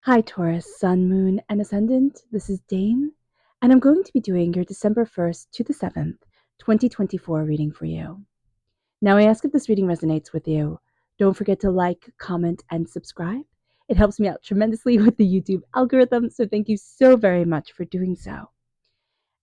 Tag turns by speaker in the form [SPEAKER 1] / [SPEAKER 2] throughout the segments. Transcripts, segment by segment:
[SPEAKER 1] Hi, Taurus, Sun, Moon, and Ascendant. This is Dane, and I'm going to be doing your December 1st to the 7th, 2024 reading for you. Now, I ask if this reading resonates with you. Don't forget to like, comment, and subscribe. It helps me out tremendously with the YouTube algorithm, so thank you so very much for doing so.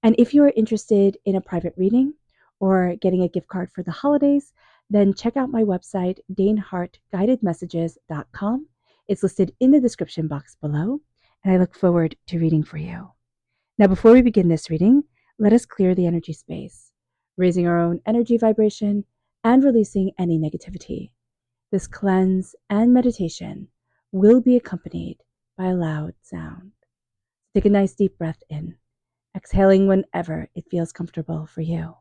[SPEAKER 1] And if you are interested in a private reading or getting a gift card for the holidays, then check out my website, daneharttarot.com. It's listed in the description box below, and I look forward to reading for you. Now, before we begin this reading, let us clear the energy space, raising our own energy vibration and releasing any negativity. This cleanse and meditation will be accompanied by a loud sound. Take a nice deep breath in, exhaling whenever it feels comfortable for you.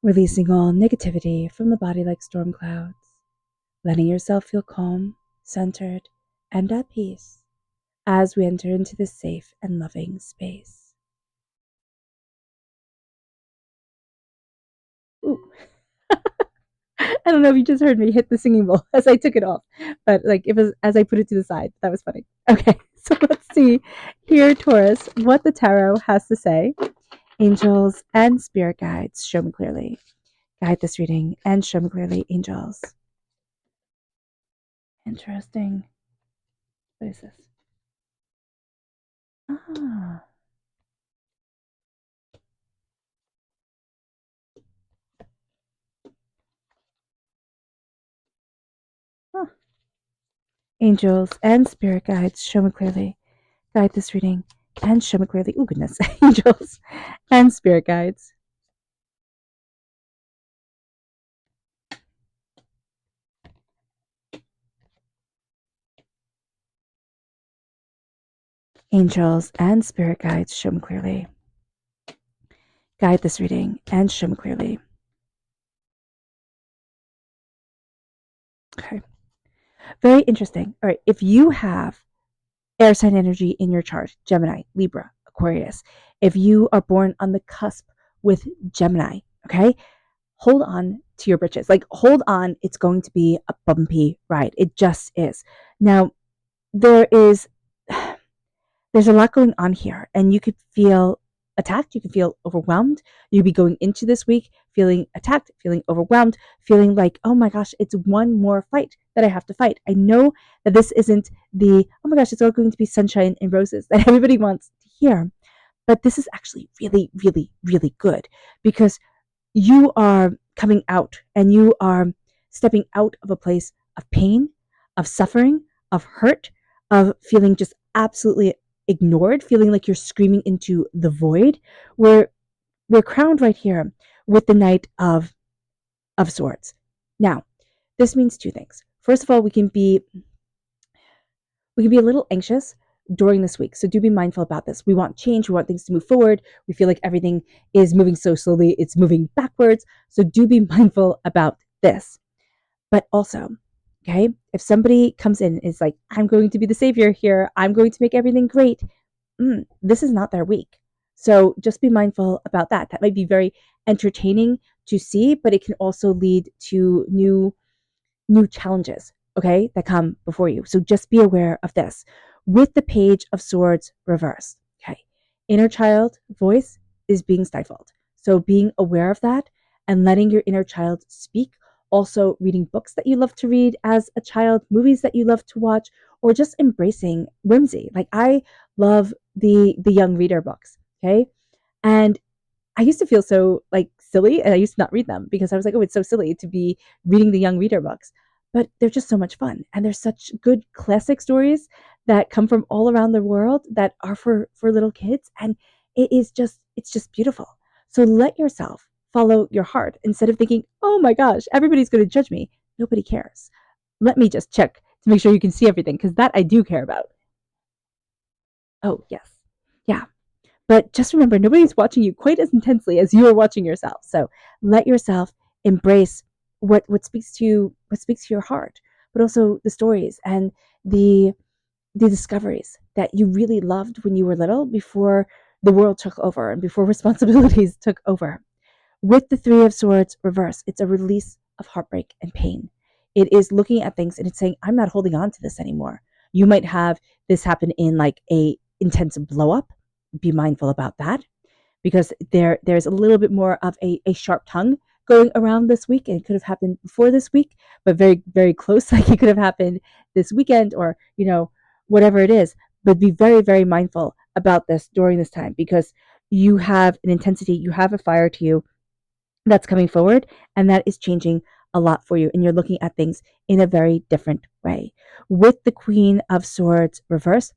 [SPEAKER 1] Releasing all negativity from the body like storm clouds, letting yourself feel calm, centered, and at peace as we enter into this safe and loving space. Ooh. I don't know if you just heard me hit the singing bowl as I took it off, but like it was as I put it to the side. That was funny. Okay, so let's see here, Taurus, what the tarot has to say. Angels and spirit guides, show me clearly. Guide this reading and show me clearly, angels. Interesting. What is this? Ah. Huh. Angels and spirit guides, show me clearly. Guide this reading and show me clearly. Oh, goodness. Angels and spirit guides. Angels and spirit guides, show me clearly. Guide this reading and show me clearly. Okay. Very interesting. All right. If you have air sign energy in your chart, Gemini, Libra, Aquarius, if you are born on the cusp with Gemini, okay, hold on to your britches. Like, hold on. It's going to be a bumpy ride. It just is. Now, there's a lot going on here, and you could feel attacked. You could feel overwhelmed. You'd be going into this week feeling attacked, feeling overwhelmed, feeling like, oh my gosh, it's one more fight that I have to fight. I know that this isn't the, oh my gosh, it's all going to be sunshine and roses that everybody wants to hear. But this is actually really, really, really good because you are coming out and you are stepping out of a place of pain, of suffering, of hurt, of feeling just absolutely ignored, feeling like you're screaming into the void. We're crowned right here with the Knight of Swords. Now, this means two things. First of all, we can be a little anxious during this week. So do be mindful about this. We want change. We want things to move forward. We feel like everything is moving so slowly, it's moving backwards. So do be mindful about this. But also, okay, if somebody comes in and is like, I'm going to be the savior here, I'm going to make everything great, this is not their week. So just be mindful about that. That might be very entertaining to see, but it can also lead to new challenges, okay, that come before you. So just be aware of this. With the Page of Swords reversed, okay, inner child voice is being stifled. So being aware of that and letting your inner child speak. Also reading books that you love to read as a child, movies that you love to watch, or just embracing whimsy. Like, I love the young reader books, okay? And I used to feel so like silly, and I used to not read them because I was like, oh, it's so silly to be reading the young reader books. but they're just so much fun. And there's such good classic stories that come from all around the world that are for little kids. And it's just beautiful. So let yourself follow your heart instead of thinking, oh my gosh, everybody's going to judge me. Nobody cares. Let me just check to make sure you can see everything, because that I do care about. Oh, yes. Yeah. But just remember, nobody's watching you quite as intensely as you are watching yourself. So let yourself embrace what speaks to you, what speaks to your heart, but also the stories and the the discoveries that you really loved when you were little before the world took over and before responsibilities took over. With the Three of Swords reverse, it's a release of heartbreak and pain. It is looking at things and it's saying, I'm not holding on to this anymore. You might have this happen in like a intense blow up. Be mindful about that, because there's a little bit more of a sharp tongue going around this week, and it could have happened before this week, but very, very close. Like it could have happened this weekend, or whatever it is. But be very, very mindful about this during this time, because you have an intensity, you have a fire to you that's coming forward, and that is changing a lot for you, and you're looking at things in a very different way. With the Queen of Swords reverse,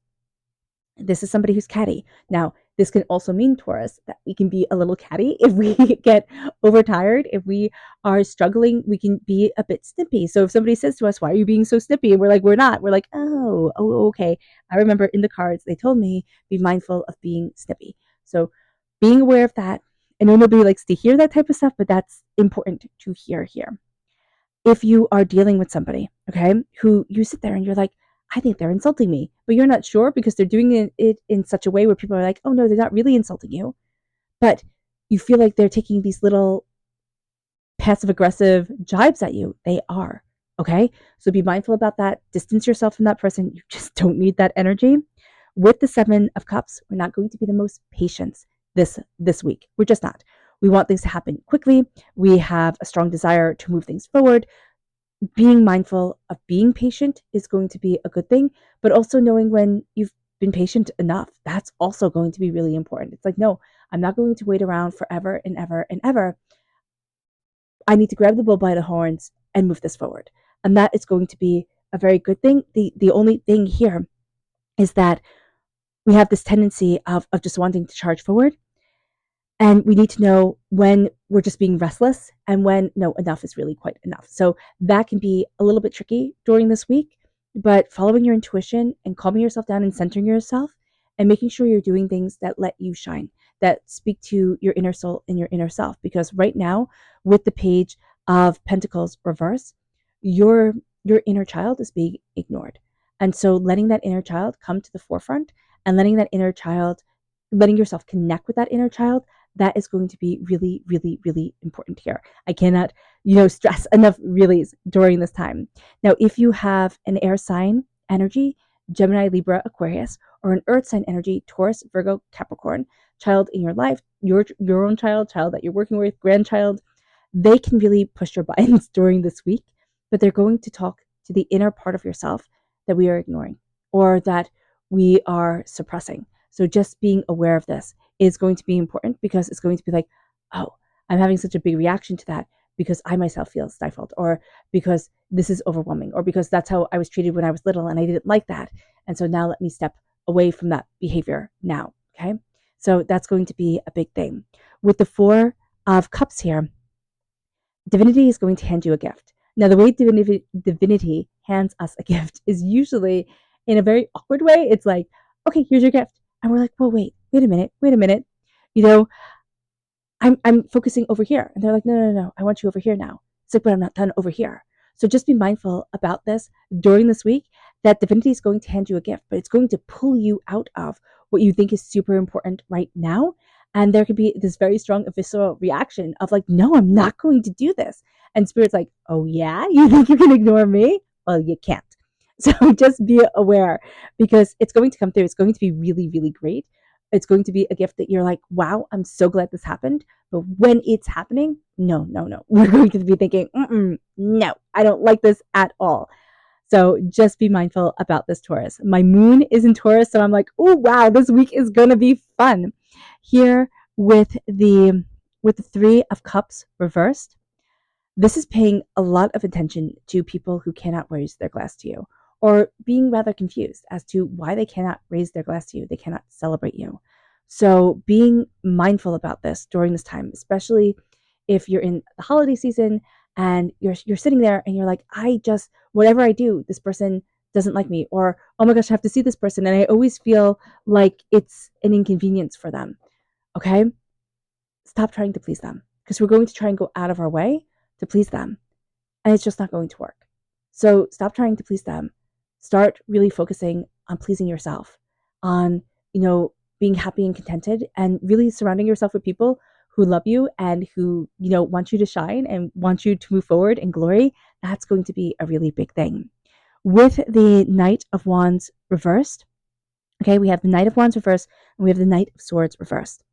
[SPEAKER 1] this is somebody who's catty. Now, this can also mean, Taurus, that we can be a little catty if we get overtired. If we are struggling, we can be a bit snippy. So if somebody says to us, why are you being so snippy? And we're like, we're not. We're like, oh, okay. I remember in the cards, they told me, be mindful of being snippy. So being aware of that. I know nobody likes to hear that type of stuff, but that's important to hear here. If you are dealing with somebody, okay, who you sit there and you're like, I think they're insulting me, but you're not sure because they're doing it in such a way where people are like, oh no, they're not really insulting you, but you feel like they're taking these little passive aggressive jibes at you. They are. Okay. So be mindful about that. Distance yourself from that person. You just don't need that energy. With the Seven of Cups, we're not going to be the most patient this week. We're just not. We want things to happen quickly. We have a strong desire to move things forward. Being mindful of being patient is going to be a good thing, but also knowing when you've been patient enough. That's also going to be really important. It's like, no, I'm not going to wait around forever and ever and ever. I need to grab the bull by the horns and move this forward. And that is going to be a very good thing. The only thing here is that we have this tendency of just wanting to charge forward. And we need to know when we're just being restless and when, no, enough is really quite enough. So that can be a little bit tricky during this week, but following your intuition and calming yourself down and centering yourself and making sure you're doing things that let you shine, that speak to your inner soul and your inner self. Because right now, with the Page of Pentacles reverse, your inner child is being ignored. And so letting that inner child come to the forefront and letting yourself connect with that inner child, that is going to be really, really, really important here. I cannot, stress enough reallys during this time. Now, if you have an air sign energy, Gemini, Libra, Aquarius, or an earth sign energy, Taurus, Virgo, Capricorn, child in your life, your own child that you're working with, grandchild, they can really push your buttons during this week, but they're going to talk to the inner part of yourself that we are ignoring or that we are suppressing. So just being aware of this is going to be important, because it's going to be like, oh, I'm having such a big reaction to that because I myself feel stifled, or because this is overwhelming, or because that's how I was treated when I was little and I didn't like that. And so now let me step away from that behavior now. Okay. So that's going to be a big thing. With the Four of Cups here, divinity is going to hand you a gift. Now, the way divinity hands us a gift is usually in a very awkward way. It's like, okay, here's your gift. And we're like, well, wait a minute. I'm focusing over here. And they're like, no, I want you over here now. It's like, but I'm not done over here. So just be mindful about this during this week, that divinity is going to hand you a gift, but it's going to pull you out of what you think is super important right now. And there could be this very strong visceral reaction of like, no, I'm not going to do this. And Spirit's like, oh yeah, you think you can ignore me? Well, you can't. So just be aware, because it's going to come through. It's going to be really, really great. It's going to be a gift that you're like, wow, I'm so glad this happened. But when it's happening, no. We're going to be thinking, no, I don't like this at all. So just be mindful about this, Taurus. My moon is in Taurus, so I'm like, oh, wow, this week is going to be fun. Here with the Three of Cups reversed, This is paying a lot of attention to people who cannot raise their glass to you, or being rather confused as to why they cannot raise their glass to you, they cannot celebrate you. So being mindful about this during this time, especially if you're in the holiday season and you're sitting there and you're like, I just, whatever I do, this person doesn't like me, or oh my gosh, I have to see this person and I always feel like it's an inconvenience for them. Okay? Stop trying to please them, because we're going to try and go out of our way to please them, and it's just not going to work. So stop trying to please them. Start really focusing on pleasing yourself, on, being happy and contented, and really surrounding yourself with people who love you and who, want you to shine and want you to move forward in glory. That's going to be a really big thing. With the Knight of Wands reversed, okay, we have the Knight of Wands reversed and we have the Knight of Swords reversed.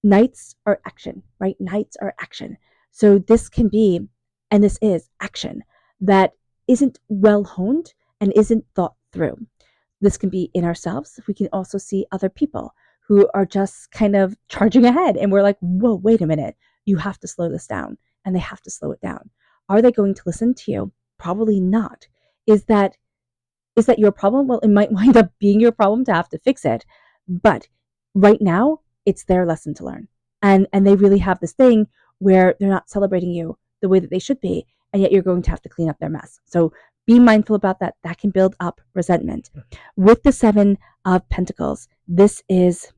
[SPEAKER 1] Knights are action, right? Knights are action. So this can be, and this is action that isn't well honed and isn't thought through. This can be in ourselves. We can also see other people who are just kind of charging ahead. And we're like, whoa, wait a minute. You have to slow this down. And they have to slow it down. Are they going to listen to you? Probably not. Is that your problem? Well, it might wind up being your problem to have to fix it. But right now, it's their lesson to learn. And they really have this thing where they're not celebrating you the way that they should be, and yet you're going to have to clean up their mess. So be mindful about that. That can build up resentment. With the Seven of Pentacles, this is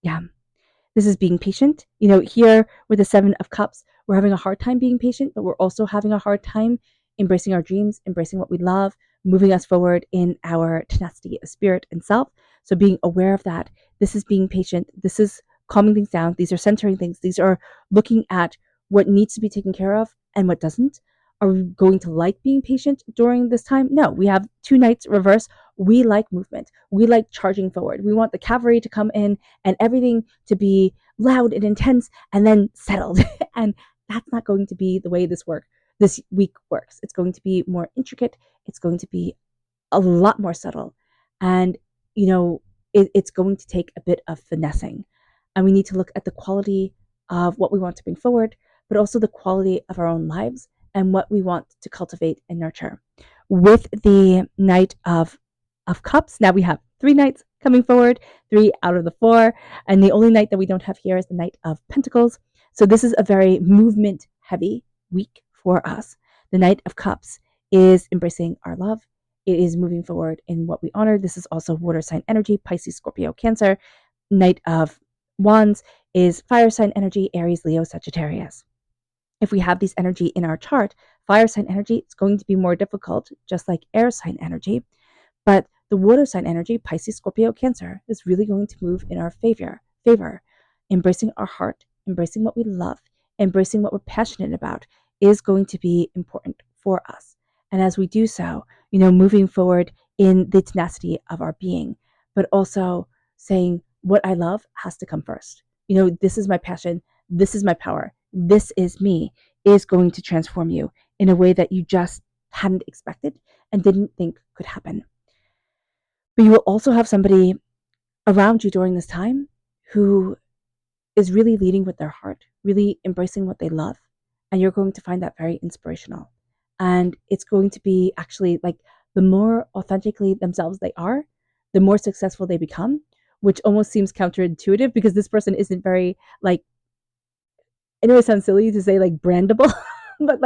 [SPEAKER 1] being patient. Here with the Seven of Cups, we're having a hard time being patient, but we're also having a hard time embracing our dreams, embracing what we love, moving us forward in our tenacity of spirit and self. So being aware of that, this is being patient. This is calming things down. These are centering things. These are looking at what needs to be taken care of and what doesn't. Are we going to like being patient during this time? No, we have two Knights reverse. We like movement. We like charging forward. We want the cavalry to come in and everything to be loud and intense and then settled. And that's not going to be the way this week works. It's going to be more intricate. It's going to be a lot more subtle. And, it's going to take a bit of finessing. And we need to look at the quality of what we want to bring forward, but also the quality of our own lives and what we want to cultivate and nurture. With the Knight of Cups, now we have three Knights coming forward, 3 out of the 4. And the only Knight that we don't have here is the Knight of Pentacles. So this is a very movement heavy week for us. The Knight of Cups is embracing our love. It is moving forward in what we honor. This is also water sign energy, Pisces, Scorpio, Cancer. Knight of Wands is fire sign energy, Aries, Leo, Sagittarius. If we have these energy in our chart, fire sign energy, it's going to be more difficult, just like air sign energy. But the water sign energy, Pisces, Scorpio, Cancer, is really going to move in our favor. Embracing our heart, embracing what we love, embracing what we're passionate about is going to be important for us. And as we do so, moving forward in the tenacity of our being, but also saying what I love has to come first. This is my passion. This is my power. This is me, is going to transform you in a way that you just hadn't expected and didn't think could happen. But you will also have somebody around you during this time who is really leading with their heart, really embracing what they love. And you're going to find that very inspirational. And it's going to be actually like the more authentically themselves they are, the more successful they become, which almost seems counterintuitive because this person isn't very I know it sounds silly to say brandable, but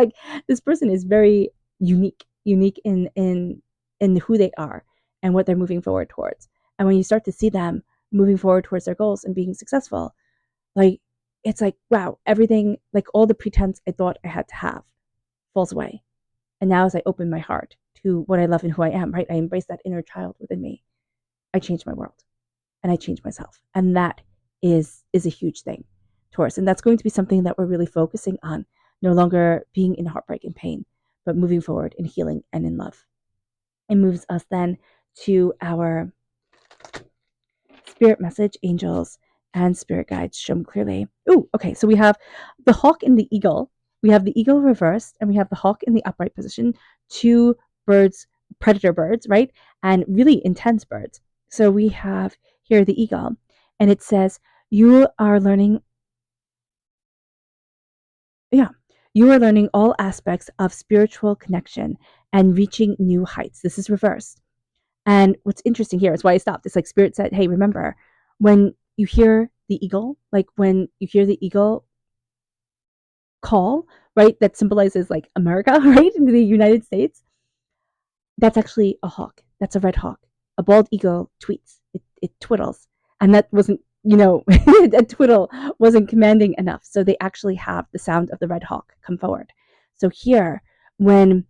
[SPEAKER 1] this person is very unique in who they are and what they're moving forward towards. And when you start to see them moving forward towards their goals and being successful, it's wow, everything, all the pretense I thought I had to have falls away. And now as I open my heart to what I love and who I am, right, I embrace that inner child within me. I change my world and I change myself. And that is a huge thing, Taurus. And that's going to be something that we're really focusing on, no longer being in heartbreak and pain, but moving forward in healing and in love. It moves us then to our spirit message, angels, and spirit guides. Show me clearly. Oh, okay. So we have the hawk and the eagle. We have the eagle reversed, and we have the hawk in the upright position. 2 birds, predator birds, right? And really intense birds. So we have here the eagle, and it says, you are learning You are learning all aspects of spiritual connection and reaching new heights. This is reversed. And what's interesting here is why I stopped. It's like Spirit said, hey, remember, when you hear the eagle, like when you hear the eagle call, right, that symbolizes like America, right, in the United States, that's actually a hawk. That's a red hawk. A bald eagle tweets. It twiddles. And that wasn't, a twiddle wasn't commanding enough. So they actually have the sound of the red hawk come forward. So here, when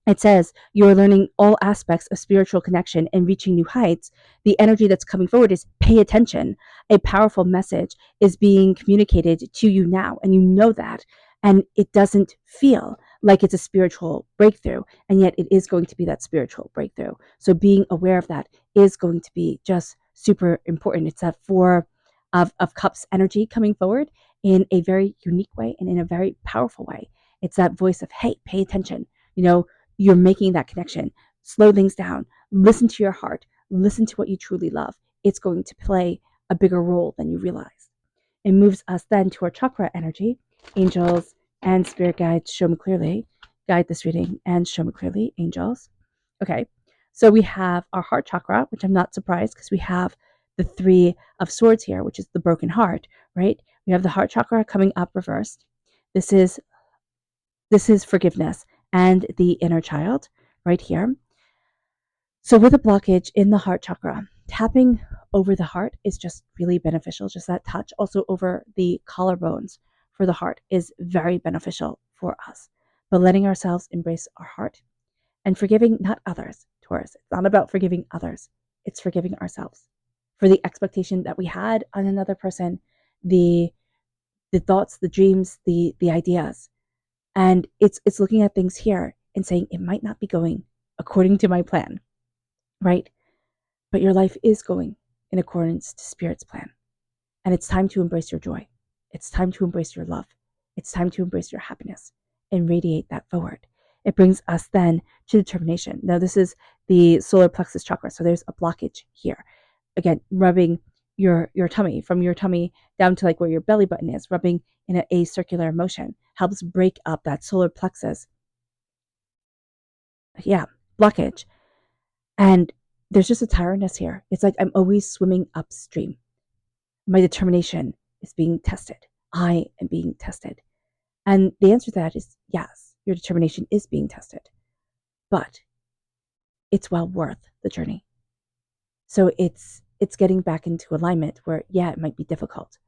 [SPEAKER 1] it says you're learning all aspects of spiritual connection and reaching new heights, the energy that's coming forward is pay attention. A powerful message is being communicated to you now, and you know that. And it doesn't feel like it's a spiritual breakthrough, and yet it is going to be that spiritual breakthrough. So being aware of that is going to be just super important. It's that Four of Cups energy coming forward in a very unique way and in a very powerful way. It's that voice of, hey, pay attention. You're making that connection. Slow things down. Listen to your heart. Listen to what you truly love. It's going to play a bigger role than you realize. It moves us then to our chakra energy. Angels and spirit guides, show me clearly. Guide this reading and show me clearly, angels. Okay, so we have our heart chakra, which I'm not surprised because we have the Three of Swords here, which is the broken heart, right? We have the heart chakra coming up reversed. This is forgiveness and the inner child right here. So with a blockage in the heart chakra, tapping over the heart is just really beneficial. Just that touch also over the collarbones for the heart is very beneficial for us. But letting ourselves embrace our heart and forgiving not others, Taurus. It's not about forgiving others. It's forgiving ourselves for the expectation that we had on another person, the thoughts, the dreams, the ideas. And it's looking at things here and saying it might not be going according to my plan, right? But your life is going in accordance to Spirit's plan. And it's time to embrace your joy. It's time to embrace your love. It's time to embrace your happiness and radiate that forward. It brings us then to determination. Now, this is the solar plexus chakra. So there's a blockage here. Again, rubbing your tummy, from your tummy down to like where your belly button is, rubbing in a circular motion helps break up that solar plexus. Yeah, blockage. And there's just a tiredness here. It's like I'm always swimming upstream. My determination is being tested. I am being tested. And the answer to that is yes, your determination is being tested, but it's well worth the journey. So it's getting back into alignment where, yeah, it might be difficult,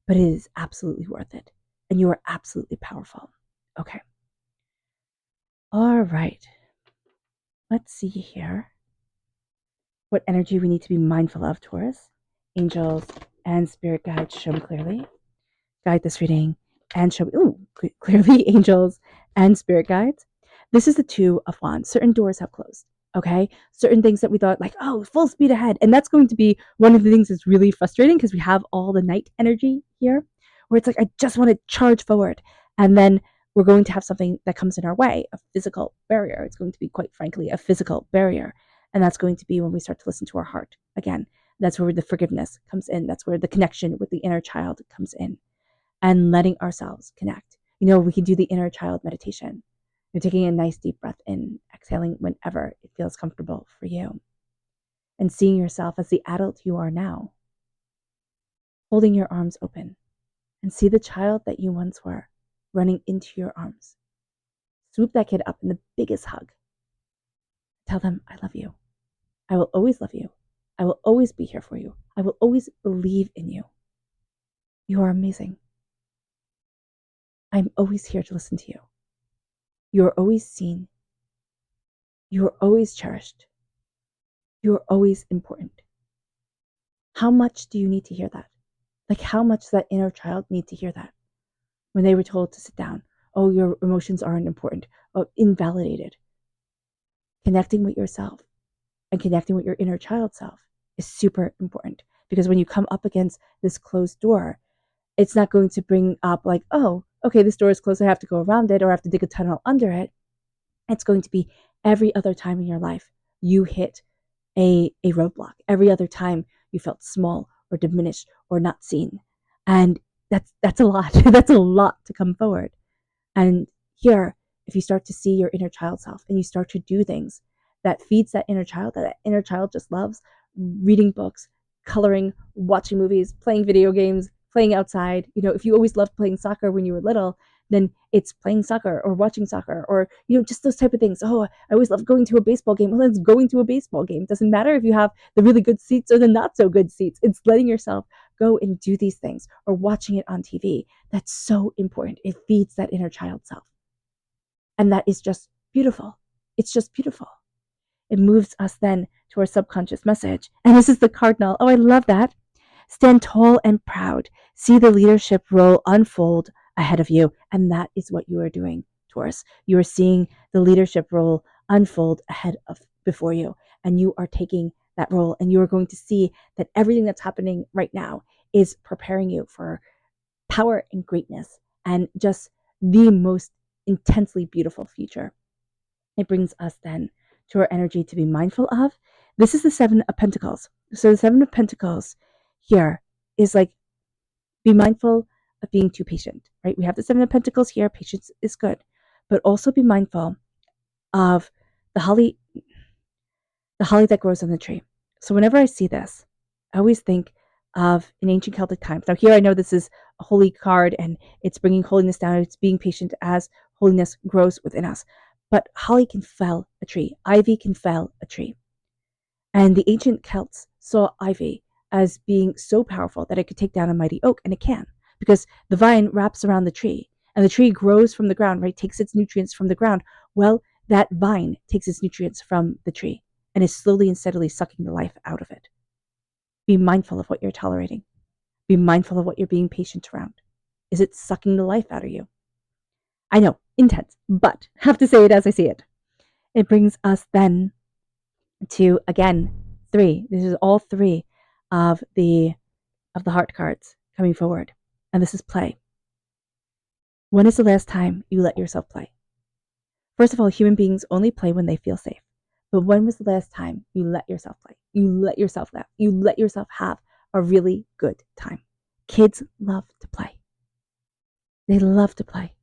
[SPEAKER 1] but it is absolutely worth it. And you are absolutely powerful. Okay. All right. Let's see here what energy we need to be mindful of, Taurus. Angels and spirit guides, show me clearly. Guide this reading and show me, clearly, angels and spirit guides. This is the Two of Wands. Certain doors have closed. Okay, certain things that we thought like, oh, full speed ahead, and that's going to be one of the things that's really frustrating because we have all the night energy here, where it's like I just want to charge forward, and then we're going to have something that comes in our way, a physical barrier. It's going to be, quite frankly, a physical barrier, and that's going to be when we start to listen to our heart again. That's where the forgiveness comes in. That's where the connection with the inner child comes in, and letting ourselves connect. We can do the inner child meditation. You're taking a nice deep breath in, exhaling whenever it feels comfortable for you, and seeing yourself as the adult you are now, holding your arms open, and see the child that you once were running into your arms. Swoop that kid up in the biggest hug. Tell them, I love you. I will always love you. I will always be here for you. I will always believe in you. You are amazing. I'm always here to listen to you. You are always seen. You are always cherished. You are always important. How much do you need to hear that? Like, how much does that inner child need to hear that? When they were told to sit down, oh, your emotions aren't important, oh, invalidated. Connecting with yourself and connecting with your inner child self is super important, because when you come up against this closed door, it's not going to bring up like, oh, okay, this door is closed, I have to go around it, or I have to dig a tunnel under it. It's going to be every other time in your life you hit a roadblock, every other time you felt small or diminished or not seen. And that's a lot. That's a lot to come forward. And Here, if you start to see your inner child self and you start to do things that feeds that inner child, that inner child just loves, reading books, coloring, watching movies, playing video games, playing outside. If you always loved playing soccer when you were little, then it's playing soccer or watching soccer or, just those type of things. Oh, I always love going to a baseball game. Well, then it's going to a baseball game. It doesn't matter if you have the really good seats or the not so good seats. It's letting yourself go and do these things or watching it on TV. That's so important. It feeds that inner child self. And that is just beautiful. It's just beautiful. It moves us then to our subconscious message. And this is the cardinal. Oh, I love that. Stand tall and proud. See the leadership role unfold ahead of you. And that is what you are doing, Taurus. You are seeing the leadership role unfold before you. And you are taking that role. And you are going to see that everything that's happening right now is preparing you for power and greatness and just the most intensely beautiful future. It brings us then to our energy to be mindful of. This is the Seven of Pentacles. So the Seven of Pentacles here is like, be mindful of being too patient, right? We have the Seven of Pentacles here. Patience is good, but also be mindful of the holly that grows on the tree. So whenever I see this, I always think of in ancient Celtic times. Now here I know this is a holy card and it's bringing holiness down. It's being patient as holiness grows within us. But holly can fell a tree. Ivy can fell a tree. And the ancient Celts saw ivy as being so powerful that it could take down a mighty oak, and it can, because the vine wraps around the tree, and the tree grows from the ground, right? Takes its nutrients from the ground. Well, that vine takes its nutrients from the tree and is slowly and steadily sucking the life out of it. Be mindful of what you're tolerating. Be mindful of what you're being patient around. Is it sucking the life out of you? I know, intense, but have to say it as I see it. It brings us then to, again, 3. This is all 3 of the heart cards coming forward. And this is play. When is the last time you let yourself play? First of all, human beings only play when they feel safe. But when was the last time you let yourself play? You let yourself laugh. You let yourself have a really good time. Kids love to play. They love to play.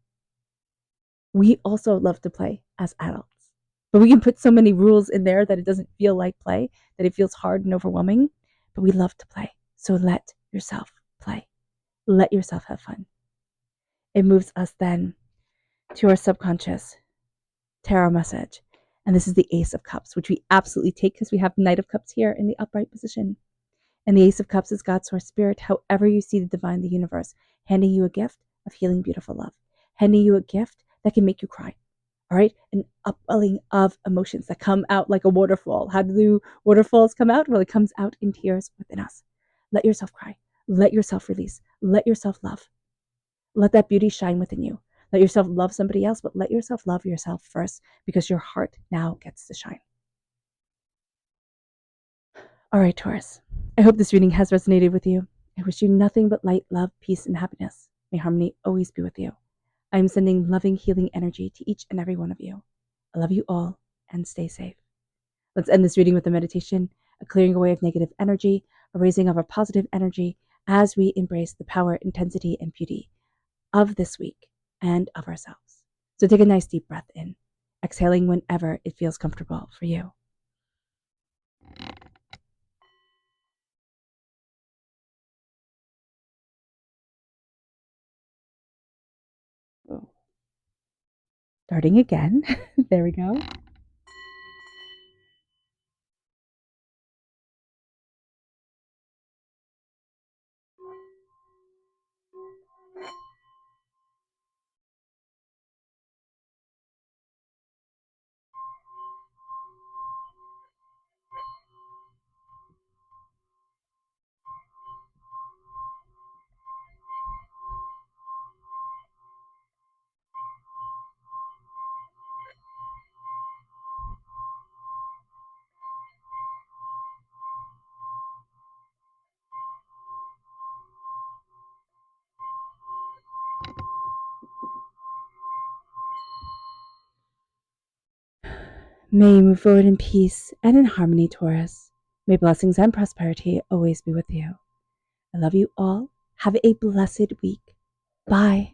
[SPEAKER 1] We also love to play as adults. But we can put so many rules in there that it doesn't feel like play, that it feels hard and overwhelming. But we love to play. So let yourself play. Let yourself have fun. It moves us then to our subconscious tarot message. And this is the Ace of Cups, which we absolutely take because we have Knight of Cups here in the upright position. And the Ace of Cups is God's source spirit, however you see the divine, the universe, handing you a gift of healing, beautiful love, handing you a gift that can make you cry. All right, an upwelling of emotions that come out like a waterfall. How do waterfalls come out? Well, it comes out in tears within us. Let yourself cry. Let yourself release. Let yourself love. Let that beauty shine within you. Let yourself love somebody else, but let yourself love yourself first, because your heart now gets to shine. All right, Taurus. I hope this reading has resonated with you. I wish you nothing but light, love, peace, and happiness. May harmony always be with you. I am sending loving, healing energy to each and every one of you. I love you all, and stay safe. Let's end this reading with a meditation, a clearing away of negative energy, a raising of our positive energy as we embrace the power, intensity, and beauty of this week and of ourselves. So take a nice deep breath in, exhaling whenever it feels comfortable for you. Starting again. There we go. May you move forward in peace and in harmony, Taurus. May blessings and prosperity always be with you. I love you all. Have a blessed week. Bye.